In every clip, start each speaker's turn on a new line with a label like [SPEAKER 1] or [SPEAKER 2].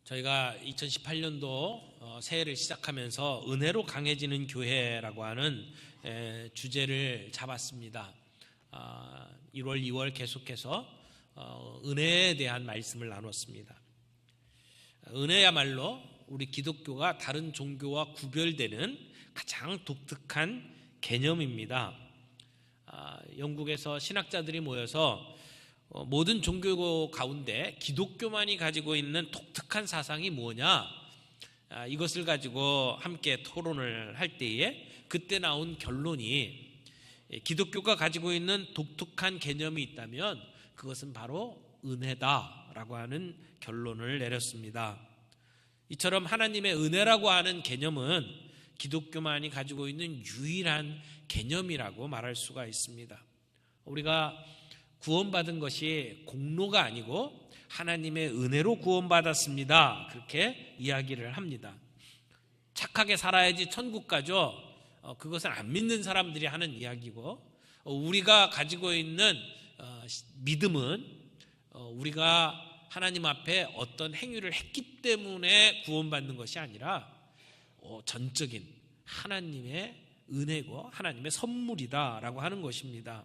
[SPEAKER 1] 저희가 2018년도 새해를 시작하면서 은혜로 강해지는 교회라고 하는 주제를 잡았습니다. 1월, 2월 계속해서 은혜에 대한 말씀을 나눴습니다. 은혜야말로 우리 기독교가 다른 종교와 구별되는 가장 독특한 개념입니다. 영국에서 신학자들이 모여서 모든 종교 가운데 기독교만이 가지고 있는 독특한 사상이 뭐냐, 이것을 가지고 함께 토론을 할 때에 그때 나온 결론이 기독교가 가지고 있는 독특한 개념이 있다면 그것은 바로 은혜다라고 하는 결론을 내렸습니다. 이처럼 하나님의 은혜라고 하는 개념은 기독교만이 가지고 있는 유일한 개념이라고 말할 수가 있습니다. 우리가 구원받은 것이 공로가 아니고 하나님의 은혜로 구원받았습니다, 그렇게 이야기를 합니다. 착하게 살아야지 천국 가죠. 그것은 안 믿는 사람들이 하는 이야기고, 우리가 가지고 있는 믿음은 우리가 하나님 앞에 어떤 행위를 했기 때문에 구원받는 것이 아니라 전적인 하나님의 은혜고 하나님의 선물이다라고 하는 것입니다.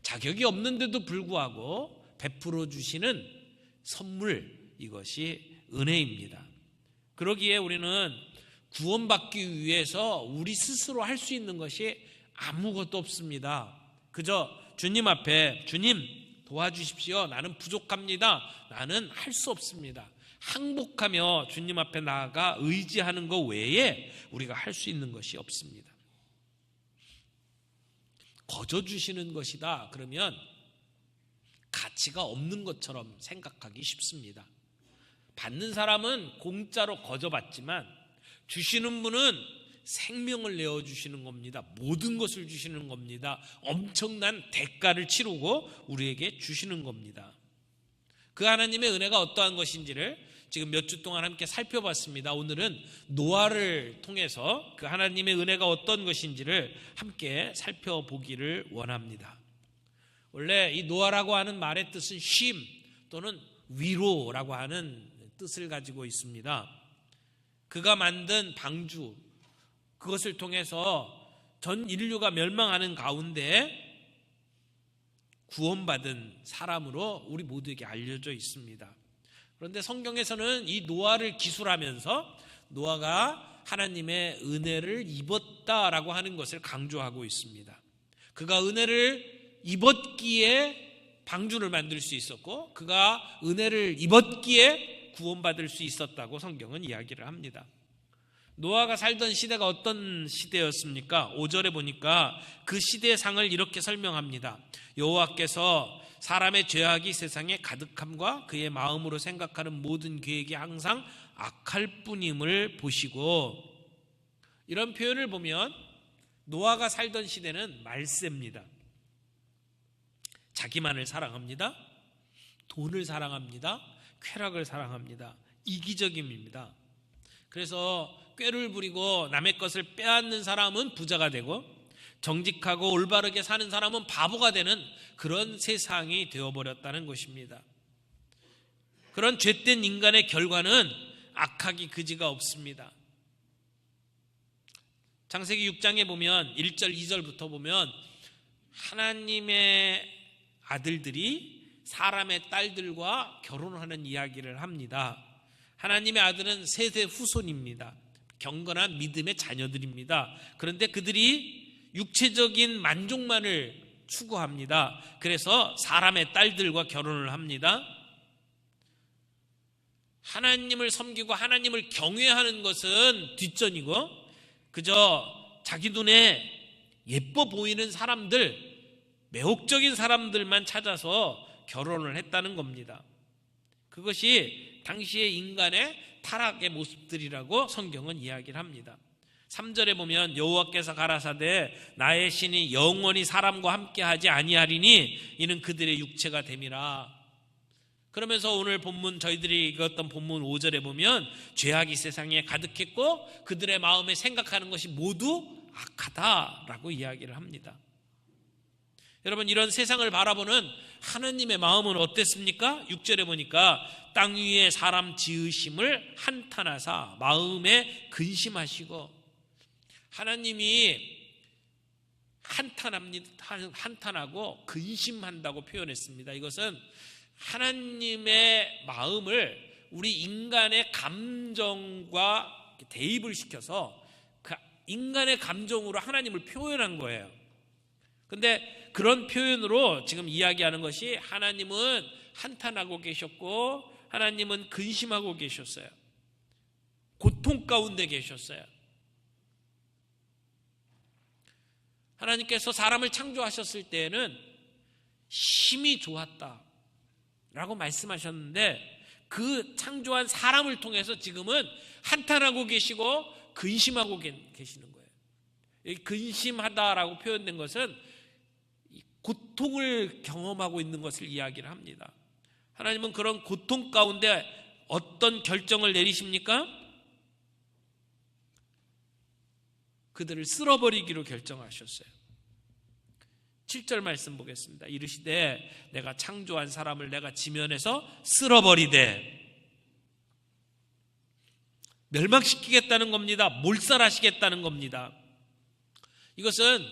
[SPEAKER 1] 자격이 없는데도 불구하고 베풀어 주시는 선물, 이것이 은혜입니다. 그러기에 우리는 구원받기 위해서 우리 스스로 할 수 있는 것이 아무것도 없습니다. 그저 주님 앞에, 주님 도와주십시오, 나는 부족합니다, 나는 할 수 없습니다, 항복하며 주님 앞에 나아가 의지하는 것 외에 우리가 할 수 있는 것이 없습니다. 거저 주시는 것이다 그러면 가치가 없는 것처럼 생각하기 쉽습니다. 받는 사람은 공짜로 거저 받지만 주시는 분은 생명을 내어주시는 겁니다. 모든 것을 주시는 겁니다. 엄청난 대가를 치르고 우리에게 주시는 겁니다. 그 하나님의 은혜가 어떠한 것인지를 지금 몇 주 동안 함께 살펴봤습니다. 오늘은 노아를 통해서 그 하나님의 은혜가 어떤 것인지를 함께 살펴보기를 원합니다. 원래 이 노아라고 하는 말의 뜻은 쉼 또는 위로라고 하는 뜻을 가지고 있습니다. 그가 만든 방주, 그것을 통해서 전 인류가 멸망하는 가운데 구원받은 사람으로 우리 모두에게 알려져 있습니다. 그런데 성경에서는 이 노아를 기술하면서 노아가 하나님의 은혜를 입었다라고 하는 것을 강조하고 있습니다. 그가 은혜를 입었기에 방주를 만들 수 있었고, 그가 은혜를 입었기에 구원받을 수 있었다고 성경은 이야기를 합니다. 노아가 살던 시대가 어떤 시대였습니까? 5절에 보니까 그 시대의 상을 이렇게 설명합니다. 여호와께서 사람의 죄악이 세상에 가득함과 그의 마음으로 생각하는 모든 계획이 항상 악할 뿐임을 보시고, 이런 표현을 보면 노아가 살던 시대는 말세입니다. 자기만을 사랑합니다. 돈을 사랑합니다. 쾌락을 사랑합니다. 이기적임입니다. 그래서 꾀를 부리고 남의 것을 빼앗는 사람은 부자가 되고 정직하고 올바르게 사는 사람은 바보가 되는 그런 세상이 되어버렸다는 것입니다. 그런 죄된 인간의 결과는 악하기 그지가 없습니다. 창세기 6장에 보면 1절 2절부터 보면 하나님의 아들들이 사람의 딸들과 결혼하는 이야기를 합니다. 하나님의 아들은 세세 후손입니다. 경건한 믿음의 자녀들입니다. 그런데 그들이 육체적인 만족만을 추구합니다. 그래서 사람의 딸들과 결혼을 합니다. 하나님을 섬기고 하나님을 경외하는 것은 뒷전이고 그저 자기 눈에 예뻐 보이는 사람들, 매혹적인 사람들만 찾아서 결혼을 했다는 겁니다. 그것이 당시의 인간의 타락의 모습들이라고 성경은 이야기를 합니다. 3절에 보면 여호와께서 가라사대 나의 신이 영원히 사람과 함께하지 아니하리니 이는 그들의 육체가 됨이라. 그러면서 오늘 본문, 저희들이 읽었던 본문 5절에 보면 죄악이 세상에 가득했고 그들의 마음에 생각하는 것이 모두 악하다라고 이야기를 합니다. 여러분, 이런 세상을 바라보는 하나님의 마음은 어땠습니까? 6절에 보니까 땅 위에 사람 지으심을 한탄하사 마음에 근심하시고, 하나님이 한탄하고 근심한다고 표현했습니다. 이것은 하나님의 마음을 우리 인간의 감정과 대입을 시켜서 그 인간의 감정으로 하나님을 표현한 거예요. 근데 그런 표현으로 지금 이야기하는 것이 하나님은 한탄하고 계셨고 하나님은 근심하고 계셨어요. 고통 가운데 계셨어요. 하나님께서 사람을 창조하셨을 때에는 힘이 좋았다라고 말씀하셨는데, 그 창조한 사람을 통해서 지금은 한탄하고 계시고 근심하고 계시는 거예요. 이 근심하다라고 표현된 것은 고통을 경험하고 있는 것을 이야기를 합니다. 하나님은 그런 고통 가운데 어떤 결정을 내리십니까? 그들을 쓸어버리기로 결정하셨어요. 7절 말씀 보겠습니다. 이르시되 내가 창조한 사람을 내가 지면에서 쓸어버리되, 멸망시키겠다는 겁니다. 몰살하시겠다는 겁니다. 이것은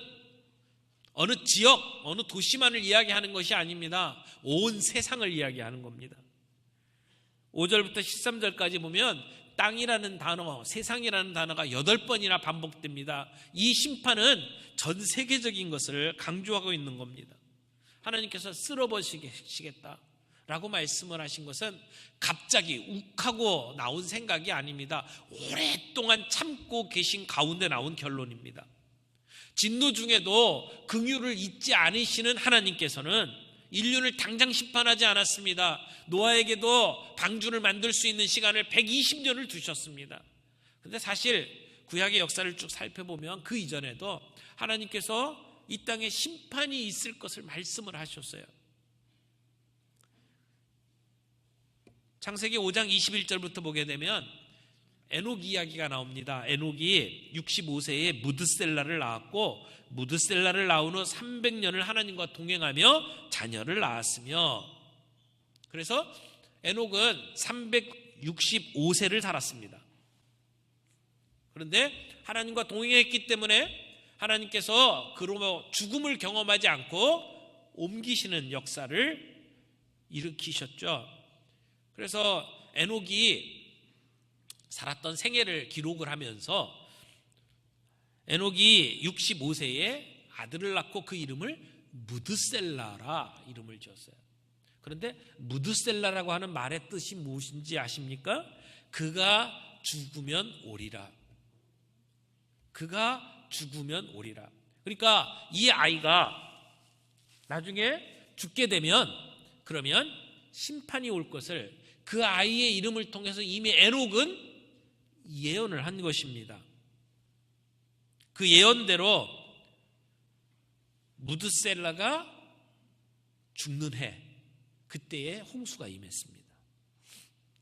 [SPEAKER 1] 어느 지역, 어느 도시만을 이야기하는 것이 아닙니다. 온 세상을 이야기하는 겁니다. 5절부터 13절까지 보면 땅이라는 단어, 세상이라는 단어가 8번이나 반복됩니다. 이 심판은 전 세계적인 것을 강조하고 있는 겁니다. 하나님께서 쓸어버리시겠다라고 말씀을 하신 것은 갑자기 욱하고 나온 생각이 아닙니다. 오랫동안 참고 계신 가운데 나온 결론입니다. 진노 중에도 긍휼을 잊지 않으시는 하나님께서는 인류를 당장 심판하지 않았습니다. 노아에게도 방주를 만들 수 있는 시간을 120년을 두셨습니다. 그런데 사실 구약의 역사를 쭉 살펴보면 그 이전에도 하나님께서 이 땅에 심판이 있을 것을 말씀을 하셨어요. 창세기 5장 21절부터 보게 되면 에녹 이야기가 나옵니다. 에녹이 65세에 무드셀라를 낳았고, 무드셀라를 낳은 후 300년을 하나님과 동행하며 자녀를 낳았으며, 그래서 에녹은 365세를 살았습니다. 그런데 하나님과 동행했기 때문에 하나님께서 그로 죽음을 경험하지 않고 옮기시는 역사를 일으키셨죠. 그래서 에녹이 살았던 생애를 기록을 하면서 에녹이 65세에 아들을 낳고 그 이름을 무드셀라라 이름을 지었어요. 그런데 무드셀라라고 하는 말의 뜻이 무엇인지 아십니까? 그가 죽으면 오리라. 그가 죽으면 오리라. 그러니까 이 아이가 나중에 죽게 되면, 그러면 심판이 올 것을 그 아이의 이름을 통해서 이미 에녹은 예언을 한 것입니다. 그 예언대로 무드셀라가 죽는 해, 그때에 홍수가 임했습니다.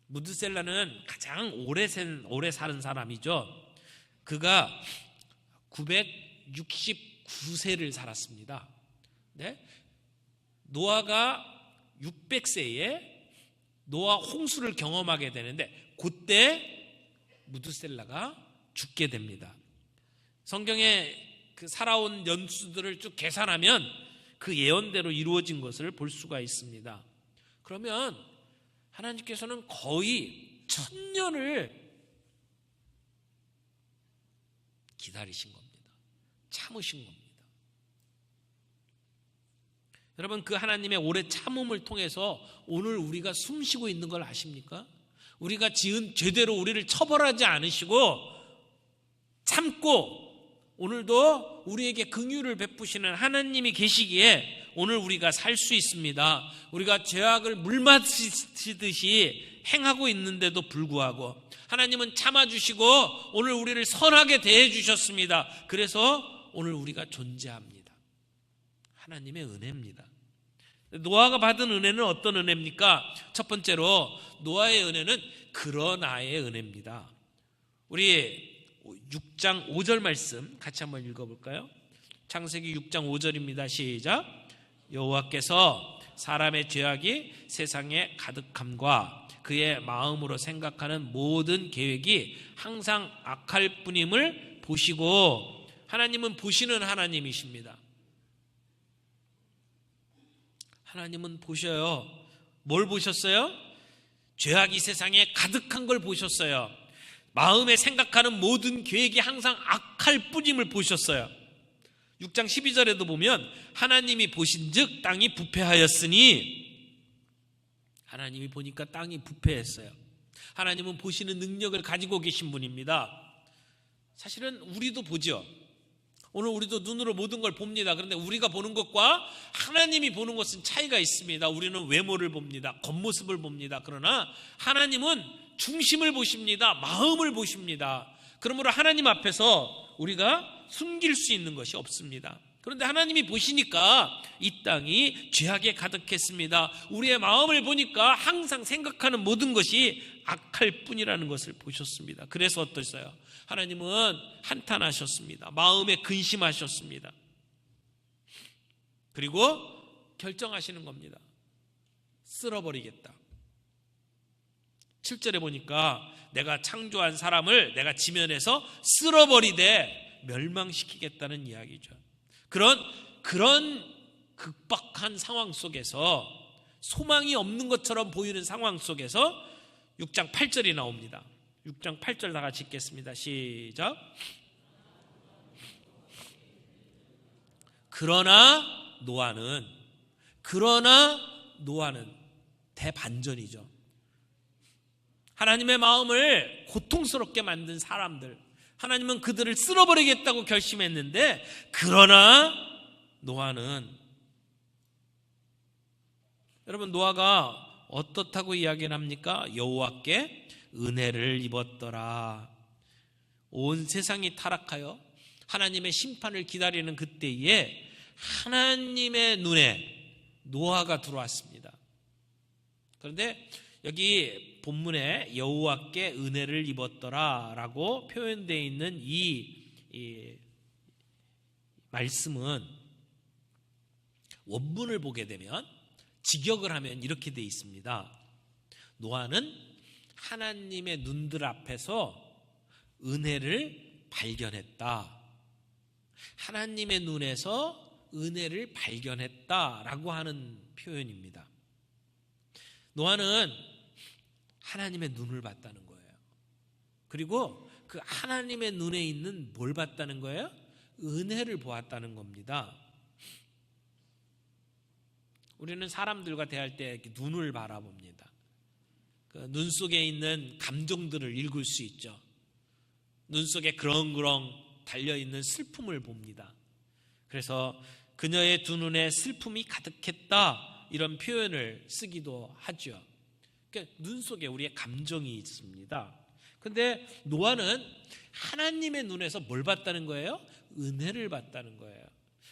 [SPEAKER 1] 무드셀라는 가장 오래 사는 사람이죠. 그가 969세를 살았습니다. 네? 노아가 600세에 노아 홍수를 경험하게 되는데, 그때 무드셀라가 죽게 됩니다. 성경에 그 살아온 연수들을 쭉 계산하면 그 예언대로 이루어진 것을 볼 수가 있습니다. 그러면 하나님께서는 거의 1000년을 기다리신 겁니다. 참으신 겁니다. 여러분, 그 하나님의 오래 참음을 통해서 오늘 우리가 숨쉬고 있는 걸 아십니까? 우리가 지은 죄대로 우리를 처벌하지 않으시고 참고 오늘도 우리에게 긍휼을 베푸시는 하나님이 계시기에 오늘 우리가 살 수 있습니다. 우리가 죄악을 물 마시듯이 행하고 있는데도 불구하고 하나님은 참아주시고 오늘 우리를 선하게 대해주셨습니다. 그래서 오늘 우리가 존재합니다. 하나님의 은혜입니다. 노아가 받은 은혜는 어떤 은혜입니까? 첫 번째로 노아의 은혜는 그러나의 은혜입니다. 우리 6장 5절 말씀 같이 한번 읽어볼까요? 창세기 6장 5절입니다. 시작. 여호와께서 사람의 죄악이 세상에 가득함과 그의 마음으로 생각하는 모든 계획이 항상 악할 뿐임을 보시고, 하나님은 보시는 하나님이십니다. 하나님은 보셔요. 뭘 보셨어요? 죄악이 세상에 가득한 걸 보셨어요. 마음에 생각하는 모든 계획이 항상 악할 뿐임을 보셨어요. 6장 12절에도 보면 하나님이 보신즉 땅이 부패하였으니, 하나님이 보니까 땅이 부패했어요. 하나님은 보시는 능력을 가지고 계신 분입니다. 사실은 우리도 보죠. 오늘 우리도 눈으로 모든 걸 봅니다. 그런데 우리가 보는 것과 하나님이 보는 것은 차이가 있습니다. 우리는 외모를 봅니다. 겉모습을 봅니다. 그러나 하나님은 중심을 보십니다. 마음을 보십니다. 그러므로 하나님 앞에서 우리가 숨길 수 있는 것이 없습니다. 그런데 하나님이 보시니까 이 땅이 죄악에 가득했습니다. 우리의 마음을 보니까 항상 생각하는 모든 것이 악할 뿐이라는 것을 보셨습니다. 그래서 어떠세요? 하나님은 한탄하셨습니다. 마음에 근심하셨습니다. 그리고 결정하시는 겁니다. 쓸어버리겠다. 7절에 보니까 내가 창조한 사람을 내가 지면에서 쓸어버리되 멸망시키겠다는 이야기죠. 그런 극박한 상황 속에서, 소망이 없는 것처럼 보이는 상황 속에서 6장 8절이 나옵니다. 6장 8절 다 같이 읽겠습니다. 시작. 그러나 노아는 대반전이죠. 하나님의 마음을 고통스럽게 만든 사람들, 하나님은 그들을 쓸어버리겠다고 결심했는데, 그러나 노아는, 여러분, 노아가 어떻다고 이야기를 합니까? 여호와께 은혜를 입었더라. 온 세상이 타락하여 하나님의 심판을 기다리는 그때에 하나님의 눈에 노아가 들어왔습니다. 그런데 여기 본문에 여호와께 은혜를 입었더라 라고 표현되어 있는 이 말씀은 원문을 보게 되면, 직역을 하면 이렇게 되어 있습니다. 노아는 하나님의 눈들 앞에서 은혜를 발견했다. 하나님의 눈에서 은혜를 발견했다라고 하는 표현입니다. 노아는 하나님의 눈을 봤다는 거예요. 그리고 그 하나님의 눈에 있는 뭘 봤다는 거예요? 은혜를 보았다는 겁니다. 우리는 사람들과 대할 때 이렇게 눈을 바라봅니다. 그 눈 속에 있는 감정들을 읽을 수 있죠. 눈 속에 그렁그렁 달려있는 슬픔을 봅니다. 그래서 그녀의 두 눈에 슬픔이 가득했다, 이런 표현을 쓰기도 하죠. 그러니까 눈 속에 우리의 감정이 있습니다. 그런데 노아는 하나님의 눈에서 뭘 봤다는 거예요? 은혜를 봤다는 거예요.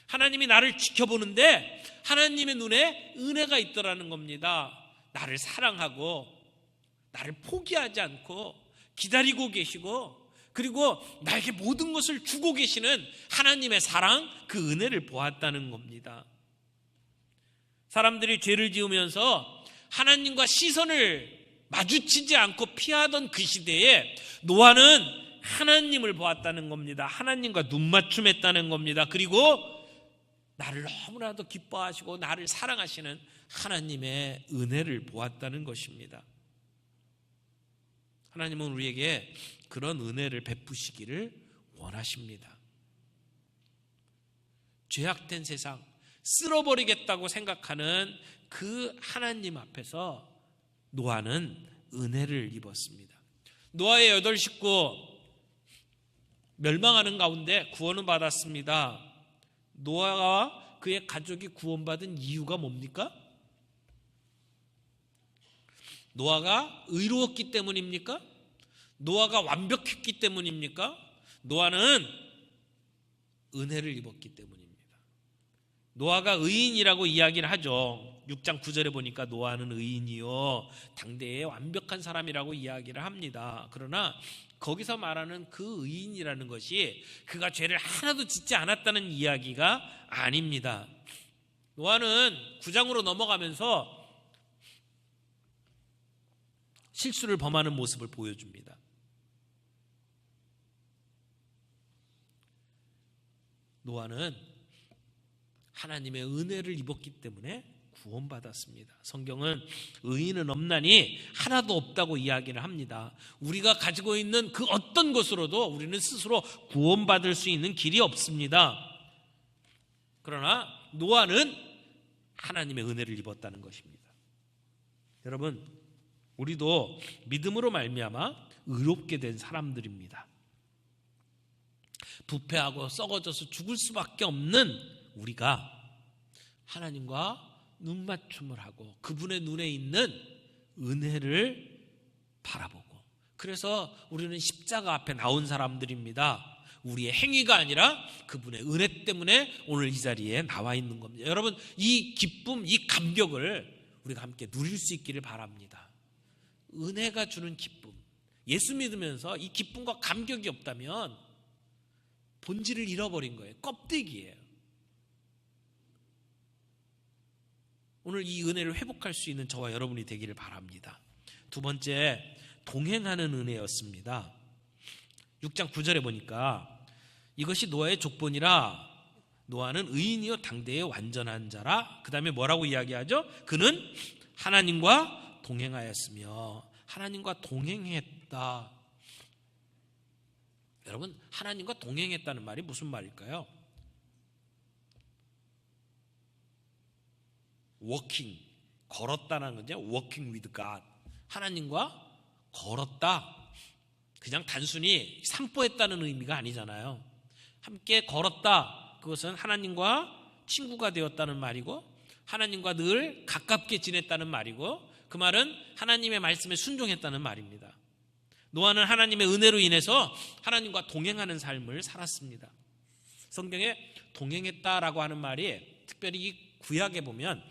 [SPEAKER 1] 하나님이 나를 지켜보는데 하나님의 눈에 은혜가 있더라는 겁니다. 나를 사랑하고 나를 포기하지 않고 기다리고 계시고, 그리고 나에게 모든 것을 주고 계시는 하나님의 사랑, 그 은혜를 보았다는 겁니다. 사람들이 죄를 지으면서 하나님과 시선을 마주치지 않고 피하던 그 시대에 노아는 하나님을 보았다는 겁니다. 하나님과 눈맞춤했다는 겁니다. 그리고 나를 너무나도 기뻐하시고 나를 사랑하시는 하나님의 은혜를 보았다는 것입니다. 하나님은 우리에게 그런 은혜를 베푸시기를 원하십니다. 죄악된 세상, 쓸어버리겠다고 생각하는 그 하나님 앞에서 노아는 은혜를 입었습니다. 노아의 8 식구 멸망하는 가운데 구원을 받았습니다. 노아와 그의 가족이 구원받은 이유가 뭡니까? 노아가 의로웠기 때문입니까? 노아가 완벽했기 때문입니까? 노아는 은혜를 입었기 때문입니다. 노아가 의인이라고 이야기를 하죠. 6장 9절에 보니까 노아는 의인이요 당대의 완벽한 사람이라고 이야기를 합니다. 그러나 거기서 말하는 그 의인이라는 것이 그가 죄를 하나도 짓지 않았다는 이야기가 아닙니다. 노아는 9장으로 넘어가면서 실수를 범하는 모습을 보여줍니다. 노아는 하나님의 은혜를 입었기 때문에 구원받았습니다. 성경은 의인은 없나니 하나도 없다고 이야기를 합니다. 우리가 가지고 있는 그 어떤 것으로도 우리는 스스로 구원받을 수 있는 길이 없습니다. 그러나 노아는 하나님의 은혜를 입었다는 것입니다. 여러분, 우리도 믿음으로 말미암아 의롭게 된 사람들입니다. 부패하고 썩어져서 죽을 수밖에 없는 우리가 하나님과 눈맞춤을 하고 그분의 눈에 있는 은혜를 바라보고, 그래서 우리는 십자가 앞에 나온 사람들입니다. 우리의 행위가 아니라 그분의 은혜 때문에 오늘 이 자리에 나와 있는 겁니다. 여러분, 이 기쁨, 이 감격을 우리가 함께 누릴 수 있기를 바랍니다. 은혜가 주는 기쁨, 예수 믿으면서 이 기쁨과 감격이 없다면 본질을 잃어버린 거예요. 껍데기예요. 오늘 이 은혜를 회복할 수 있는 저와 여러분이 되기를 바랍니다. 두 번째, 동행하는 은혜였습니다. 6장 9절에 보니까 이것이 노아의 족본이라 노아는 의인이요 당대의 완전한 자라. 그 다음에 뭐라고 이야기하죠? 그는 하나님과 동행하였으며. 하나님과 동행했다. 여러분, 하나님과 동행했다는 말이 무슨 말일까요? walking, 걸었다는 거죠. walking with God. 하나님과 걸었다. 그냥 단순히散歩했다는 의미가 아니잖아요. 함께 걸었다. 그것은 하나님과 친구가 되었다는 말이고, 하나님과 늘 가깝게 지냈다는 말이고, 그 말은 하나님의 말씀에 순종했다는 말입니다. 노아는 하나님의 은혜로 인해서 하나님과 동행하는 삶을 살았습니다. 성경에 동행했다라고 하는 말이 특별히 이 구약에 보면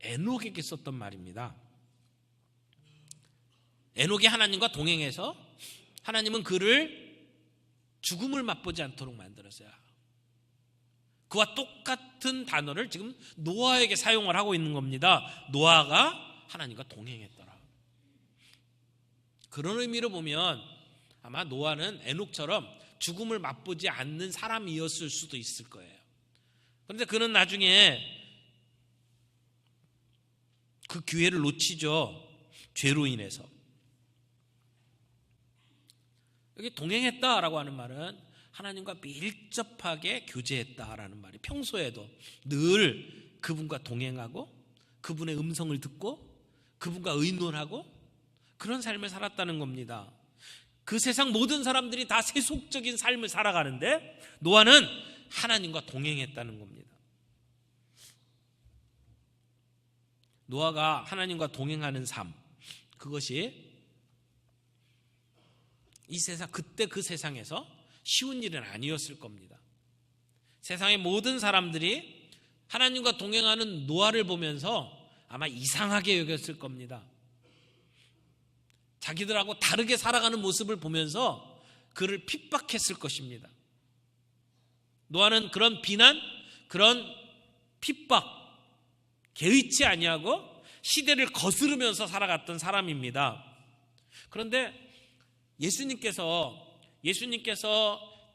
[SPEAKER 1] 에녹에게 썼던 말입니다. 에녹이 하나님과 동행해서 하나님은 그를 죽음을 맛보지 않도록 만들었어요. 그와 똑같은 단어를 지금 노아에게 사용을 하고 있는 겁니다. 노아가 하나님과 동행했더라. 그런 의미로 보면 아마 노아는 에녹처럼 죽음을 맛보지 않는 사람이었을 수도 있을 거예요. 그런데 그는 나중에 그 기회를 놓치죠. 죄로 인해서. 여기 동행했다라고 하는 말은 하나님과 밀접하게 교제했다라는 말이, 평소에도 늘 그분과 동행하고 그분의 음성을 듣고 그분과 의논하고 그런 삶을 살았다는 겁니다. 그 세상 모든 사람들이 다 세속적인 삶을 살아가는데 노아는 하나님과 동행했다는 겁니다. 노아가 하나님과 동행하는 삶, 그것이 이 세상, 그때 그 세상에서 쉬운 일은 아니었을 겁니다. 세상의 모든 사람들이 하나님과 동행하는 노아를 보면서 아마 이상하게 여겼을 겁니다. 자기들하고 다르게 살아가는 모습을 보면서 그를 핍박했을 것입니다. 노아는 그런 비난, 그런 핍박 개의치 아니하고 시대를 거스르면서 살아갔던 사람입니다. 그런데 예수님께서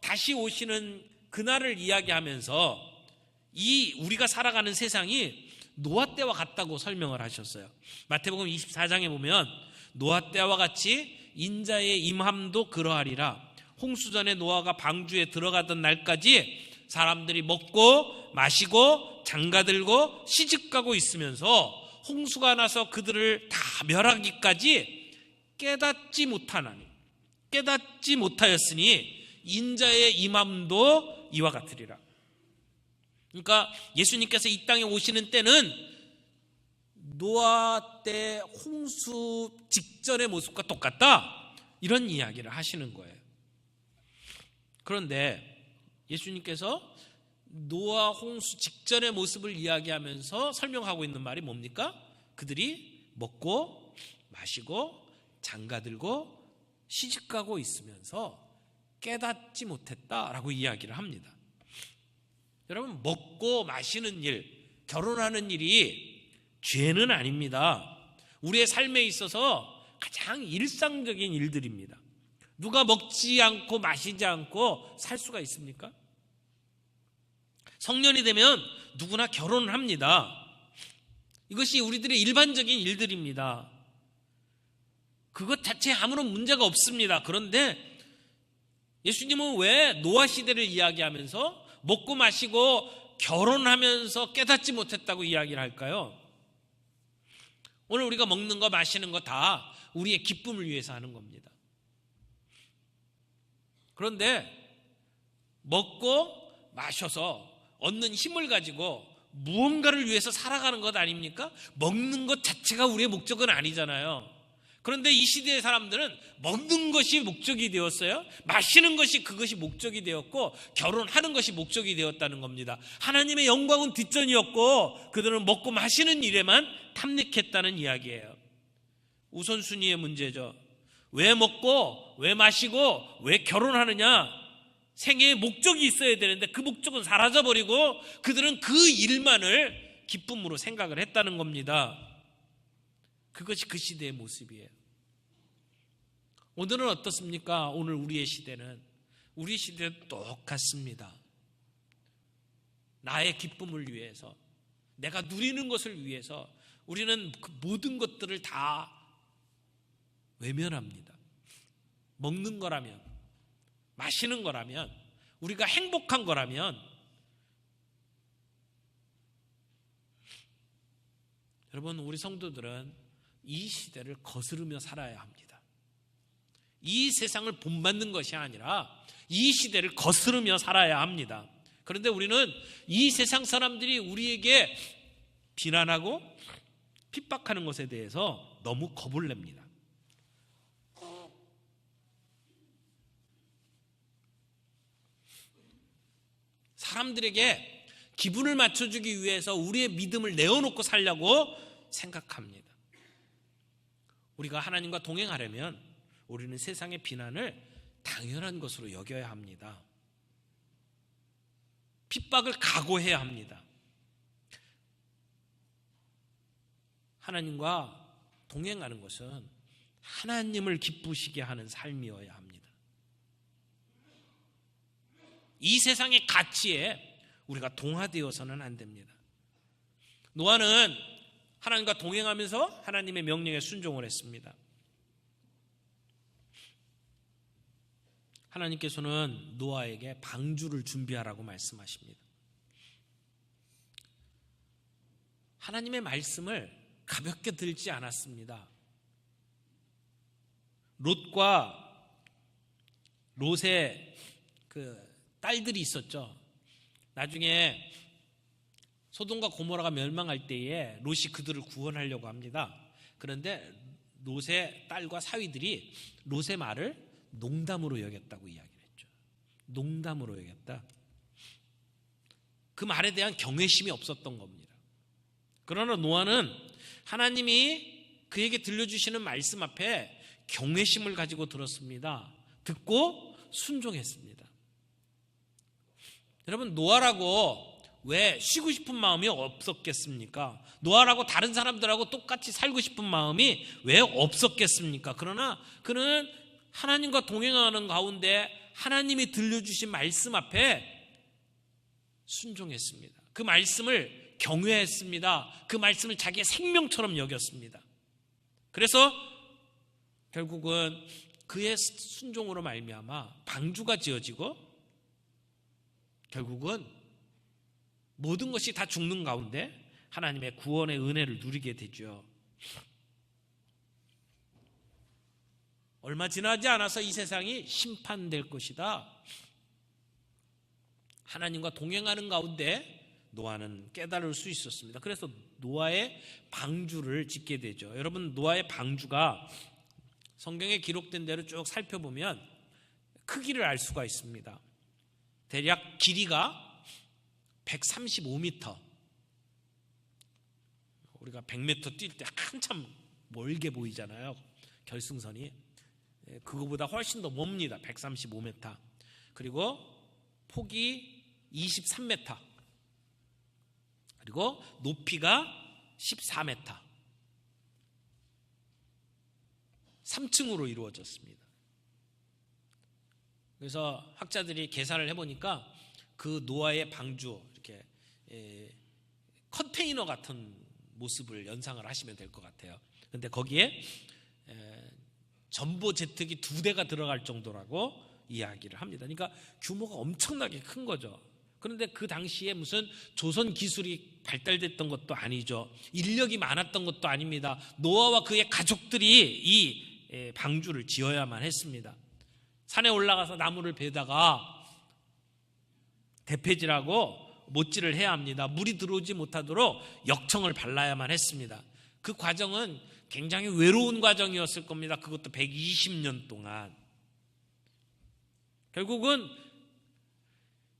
[SPEAKER 1] 다시 오시는 그날을 이야기하면서 이 우리가 살아가는 세상이 노아 때와 같다고 설명을 하셨어요. 마태복음 24장에 보면 노아 때와 같이 인자의 임함도 그러하리라. 홍수전에 노아가 방주에 들어가던 날까지 사람들이 먹고 마시고 장가들고 시집가고 있으면서 홍수가 나서 그들을 다 멸하기까지 깨닫지 못하였으니 인자의 임함도 이와 같으리라. 그러니까 예수님께서 이 땅에 오시는 때는 노아 때 홍수 직전의 모습과 똑같다, 이런 이야기를 하시는 거예요. 그런데 예수님께서 노아 홍수 직전의 모습을 이야기하면서 설명하고 있는 말이 뭡니까? 그들이 먹고 마시고 장가들고 시집가고 있으면서 깨닫지 못했다라고 이야기를 합니다. 여러분, 먹고 마시는 일, 결혼하는 일이 죄는 아닙니다. 우리의 삶에 있어서 가장 일상적인 일들입니다. 누가 먹지 않고 마시지 않고 살 수가 있습니까? 성년이 되면 누구나 결혼을 합니다. 이것이 우리들의 일반적인 일들입니다. 그것 자체에 아무런 문제가 없습니다. 그런데 예수님은 왜 노아 시대를 이야기하면서 먹고 마시고 결혼하면서 깨닫지 못했다고 이야기를 할까요? 오늘 우리가 먹는 거 마시는 거 다 우리의 기쁨을 위해서 하는 겁니다. 그런데 먹고 마셔서 얻는 힘을 가지고 무언가를 위해서 살아가는 것 아닙니까? 먹는 것 자체가 우리의 목적은 아니잖아요. 그런데 이 시대의 사람들은 먹는 것이 목적이 되었어요. 마시는 것이 그것이 목적이 되었고 결혼하는 것이 목적이 되었다는 겁니다. 하나님의 영광은 뒷전이었고 그들은 먹고 마시는 일에만 탐닉했다는 이야기예요. 우선순위의 문제죠. 왜 먹고 왜 마시고 왜 결혼하느냐? 생애의 목적이 있어야 되는데 그 목적은 사라져버리고 그들은 그 일만을 기쁨으로 생각을 했다는 겁니다. 그것이 그 시대의 모습이에요. 오늘은 어떻습니까? 오늘 우리의 시대는 똑같습니다. 나의 기쁨을 위해서, 내가 누리는 것을 위해서 우리는 그 모든 것들을 다 외면합니다. 먹는 거라면, 마시는 거라면, 우리가 행복한 거라면 여러분, 우리 성도들은 이 시대를 거스르며 살아야 합니다. 이 세상을 본받는 것이 아니라 이 시대를 거스르며 살아야 합니다. 그런데 우리는 이 세상 사람들이 우리에게 비난하고 핍박하는 것에 대해서 너무 겁을 냅니다. 사람들에게 기분을 맞춰주기 위해서 우리의 믿음을 내어놓고 살려고 생각합니다. 우리가 하나님과 동행하려면 우리는 세상의 비난을 당연한 것으로 여겨야 합니다. 핍박을 각오해야 합니다. 하나님과 동행하는 것은 하나님을 기쁘시게 하는 삶이어야 합니다. 이 세상의 가치에 우리가 동화되어서는 안 됩니다. 노아는 하나님과 동행하면서 하나님의 명령에 순종을 했습니다. 하나님께서는 노아에게 방주를 준비하라고 말씀하십니다. 하나님의 말씀을 가볍게 들지 않았습니다. 롯과 롯의 그 딸들이 있었죠. 나중에 소돔과 고모라가 멸망할 때에 롯이 그들을 구원하려고 합니다. 그런데 롯의 딸과 사위들이 롯의 말을 농담으로 여겼다고 이야기를 했죠. 농담으로 여겼다. 그 말에 대한 경외심이 없었던 겁니다. 그러나 노아는 하나님이 그에게 들려주시는 말씀 앞에 경외심을 가지고 들었습니다. 듣고 순종했습니다. 여러분, 노아라고 왜 쉬고 싶은 마음이 없었겠습니까? 노아라고 다른 사람들하고 똑같이 살고 싶은 마음이 왜 없었겠습니까? 그러나 그는 하나님과 동행하는 가운데 하나님이 들려주신 말씀 앞에 순종했습니다. 그 말씀을 경외했습니다. 그 말씀을 자기의 생명처럼 여겼습니다. 그래서 결국은 그의 순종으로 말미암아 방주가 지어지고 결국은 모든 것이 다 죽는 가운데 하나님의 구원의 은혜를 누리게 되죠. 얼마 지나지 않아서 이 세상이 심판될 것이다. 하나님과 동행하는 가운데 노아는 깨달을 수 있었습니다. 그래서 노아의 방주를 짓게 되죠. 여러분, 노아의 방주가 성경에 기록된 대로 쭉 살펴보면 크기를 알 수가 있습니다. 대략 길이가 135m. 우리가 100m 뛸 때 한참 멀게 보이잖아요. 결승선이. 그거보다 훨씬 더 멉니다. 135m. 그리고 폭이 23m. 그리고 높이가 14m, 3층으로 이루어졌습니다. 그래서 학자들이 계산을 해보니까 그 노아의 방주, 이렇게 컨테이너 같은 모습을 연상을 하시면 될 것 같아요. 그런데 거기에 전보 제트기 2대가 들어갈 정도라고 이야기를 합니다. 그러니까 규모가 엄청나게 큰 거죠. 그런데 그 당시에 무슨 조선 기술이 발달됐던 것도 아니죠. 인력이 많았던 것도 아닙니다. 노아와 그의 가족들이 이 방주를 지어야만 했습니다. 산에 올라가서 나무를 베다가 대패질하고 못질을 해야 합니다. 물이 들어오지 못하도록 역청을 발라야만 했습니다. 그 과정은 굉장히 외로운 과정이었을 겁니다. 그것도 120년 동안. 결국은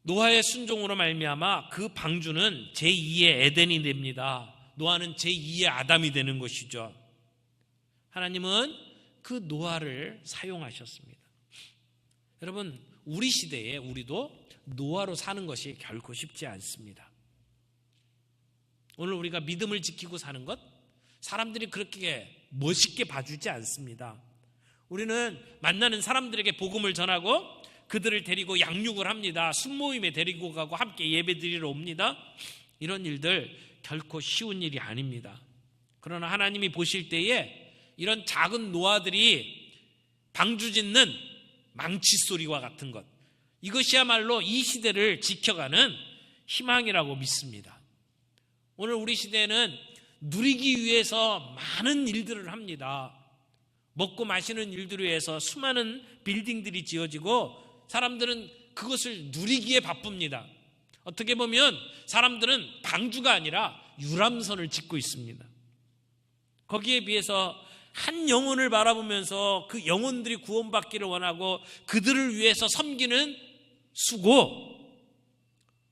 [SPEAKER 1] 노아의 순종으로 말미암아 그 방주는 제2의 에덴이 됩니다. 노아는 제2의 아담이 되는 것이죠. 하나님은 그 노아를 사용하셨습니다. 여러분, 우리 시대에 우리도 노아로 사는 것이 결코 쉽지 않습니다. 오늘 우리가 믿음을 지키고 사는 것, 사람들이 그렇게 멋있게 봐주지 않습니다. 우리는 만나는 사람들에게 복음을 전하고 그들을 데리고 양육을 합니다. 순모임에 데리고 가고 함께 예배드리러 옵니다. 이런 일들 결코 쉬운 일이 아닙니다. 그러나 하나님이 보실 때에 이런 작은 노아들이 방주 짓는 망치 소리와 같은 것, 이것이야말로 이 시대를 지켜가는 희망이라고 믿습니다. 오늘 우리 시대는 누리기 위해서 많은 일들을 합니다. 먹고 마시는 일들을 위해서 수많은 빌딩들이 지어지고 사람들은 그것을 누리기에 바쁩니다. 어떻게 보면 사람들은 방주가 아니라 유람선을 짓고 있습니다. 거기에 비해서 한 영혼을 바라보면서 그 영혼들이 구원받기를 원하고 그들을 위해서 섬기는 수고,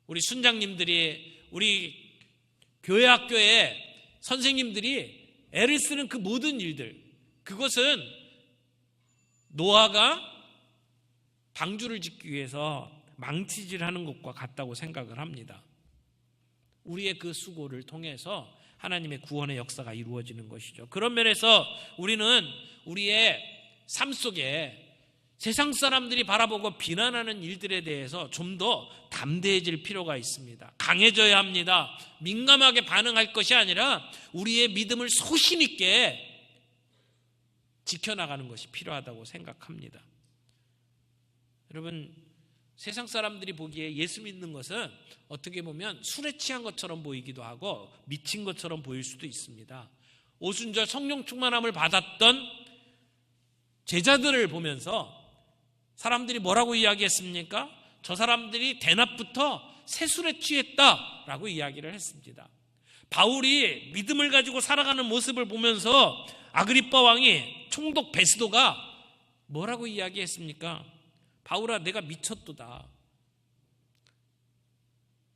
[SPEAKER 1] 우리 순장님들이, 우리 교회 학교의 선생님들이 애를 쓰는 그 모든 일들, 그것은 노아가 방주를 짓기 위해서 망치질하는 것과 같다고 생각을 합니다. 우리의 그 수고를 통해서 하나님의 구원의 역사가 이루어지는 것이죠. 그런 면에서 우리는 우리의 삶 속에 세상 사람들이 바라보고 비난하는 일들에 대해서 좀 더 담대해질 필요가 있습니다. 강해져야 합니다. 민감하게 반응할 것이 아니라 우리의 믿음을 소신 있게 지켜나가는 것이 필요하다고 생각합니다. 여러분, 세상 사람들이 보기에 예수 믿는 것은 어떻게 보면 술에 취한 것처럼 보이기도 하고 미친 것처럼 보일 수도 있습니다. 오순절 성령 충만함을 받았던 제자들을 보면서 사람들이 뭐라고 이야기했습니까? 저 사람들이 대낮부터 새술에 취했다라고 이야기를 했습니다. 바울이 믿음을 가지고 살아가는 모습을 보면서 아그리빠 왕이 총독 베스도가 뭐라고 이야기했습니까? 바울아, 내가 미쳤도다.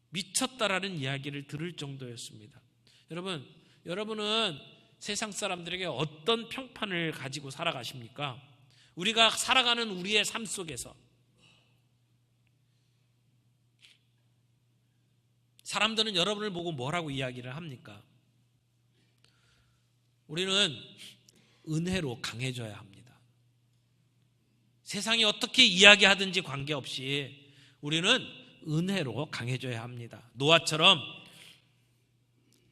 [SPEAKER 1] 미쳤다라는 이야기를 들을 정도였습니다. 여러분은 세상 사람들에게 어떤 평판을 가지고 살아가십니까? 우리가 살아가는 우리의 삶 속에서 사람들은 여러분을 보고 뭐라고 이야기를 합니까? 우리는 은혜로 강해져야 합니다. 세상이 어떻게 이야기하든지 관계없이 우리는 은혜로 강해져야 합니다. 노아처럼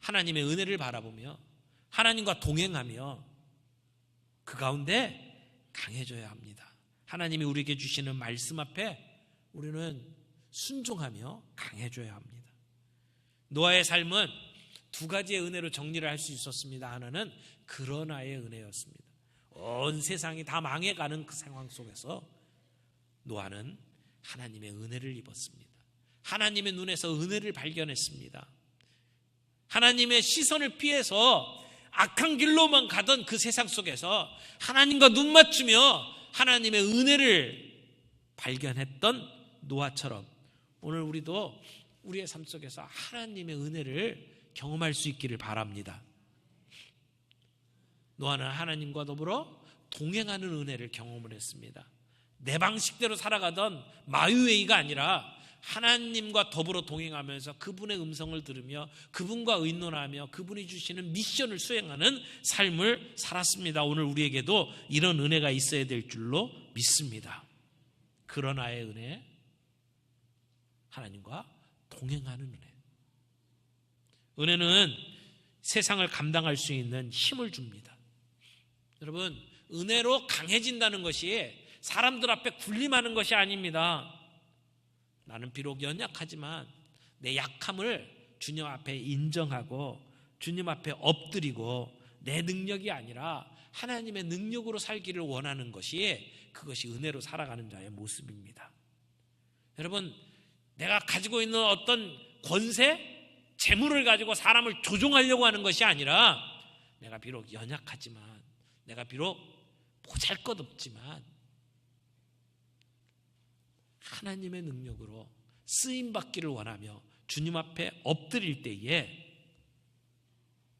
[SPEAKER 1] 하나님의 은혜를 바라보며 하나님과 동행하며 그 가운데 강해져야 합니다. 하나님이 우리에게 주시는 말씀 앞에 우리는 순종하며 강해져야 합니다. 노아의 삶은 두 가지의 은혜로 정리를 할 수 있었습니다. 하나는 그러나의 은혜였습니다. 온 세상이 다 망해가는 그 상황 속에서 노아는 하나님의 은혜를 입었습니다. 하나님의 눈에서 은혜를 발견했습니다. 하나님의 시선을 피해서 악한 길로만 가던 그 세상 속에서 하나님과 눈 맞추며 하나님의 은혜를 발견했던 노아처럼 오늘 우리도 우리의 삶 속에서 하나님의 은혜를 경험할 수 있기를 바랍니다. 노아는 하나님과 더불어 동행하는 은혜를 경험을 했습니다. 내 방식대로 살아가던 마유웨이가 아니라 하나님과 더불어 동행하면서 그분의 음성을 들으며 그분과 의논하며 그분이 주시는 미션을 수행하는 삶을 살았습니다. 오늘 우리에게도 이런 은혜가 있어야 될 줄로 믿습니다. 그러나의 은혜, 하나님과 동행하는 은혜. 은혜는 세상을 감당할 수 있는 힘을 줍니다. 여러분, 은혜로 강해진다는 것이 사람들 앞에 군림하는 것이 아닙니다. 나는 비록 연약하지만 내 약함을 주님 앞에 인정하고 주님 앞에 엎드리고 내 능력이 아니라 하나님의 능력으로 살기를 원하는 것이, 그것이 은혜로 살아가는 자의 모습입니다. 여러분, 내가 가지고 있는 어떤 권세, 재물을 가지고 사람을 조종하려고 하는 것이 아니라 내가 비록 연약하지만, 내가 비록 보잘것없지만 하나님의 능력으로 쓰임받기를 원하며 주님 앞에 엎드릴 때에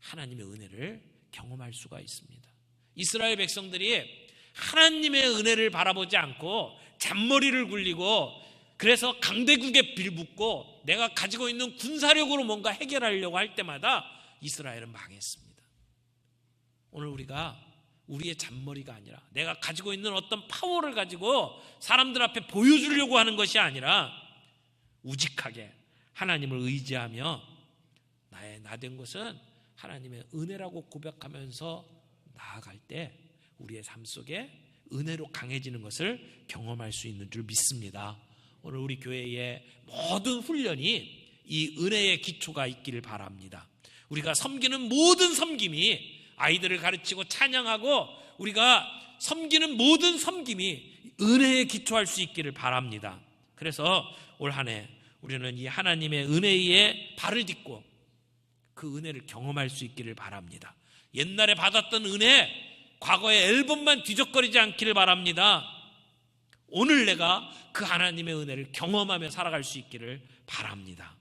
[SPEAKER 1] 하나님의 은혜를 경험할 수가 있습니다. 이스라엘 백성들이 하나님의 은혜를 바라보지 않고 잔머리를 굴리고, 그래서 강대국에 빌붙고 내가 가지고 있는 군사력으로 뭔가 해결하려고 할 때마다 이스라엘은 망했습니다. 오늘 우리가 우리의 잔머리가 아니라 내가 가지고 있는 어떤 파워를 가지고 사람들 앞에 보여주려고 하는 것이 아니라 우직하게 하나님을 의지하며 나의 나된 것은 하나님의 은혜라고 고백하면서 나아갈 때 우리의 삶 속에 은혜로 강해지는 것을 경험할 수 있는 줄 믿습니다. 오늘 우리 교회의 모든 훈련이 이 은혜의 기초가 있기를 바랍니다. 우리가 섬기는 모든 섬김이, 아이들을 가르치고 찬양하고 우리가 섬기는 모든 섬김이 은혜에 기초할 수 있기를 바랍니다. 그래서 올 한 해 우리는 이 하나님의 은혜에 발을 딛고 그 은혜를 경험할 수 있기를 바랍니다. 옛날에 받았던 은혜, 과거의 앨범만 뒤적거리지 않기를 바랍니다. 오늘 내가 그 하나님의 은혜를 경험하며 살아갈 수 있기를 바랍니다.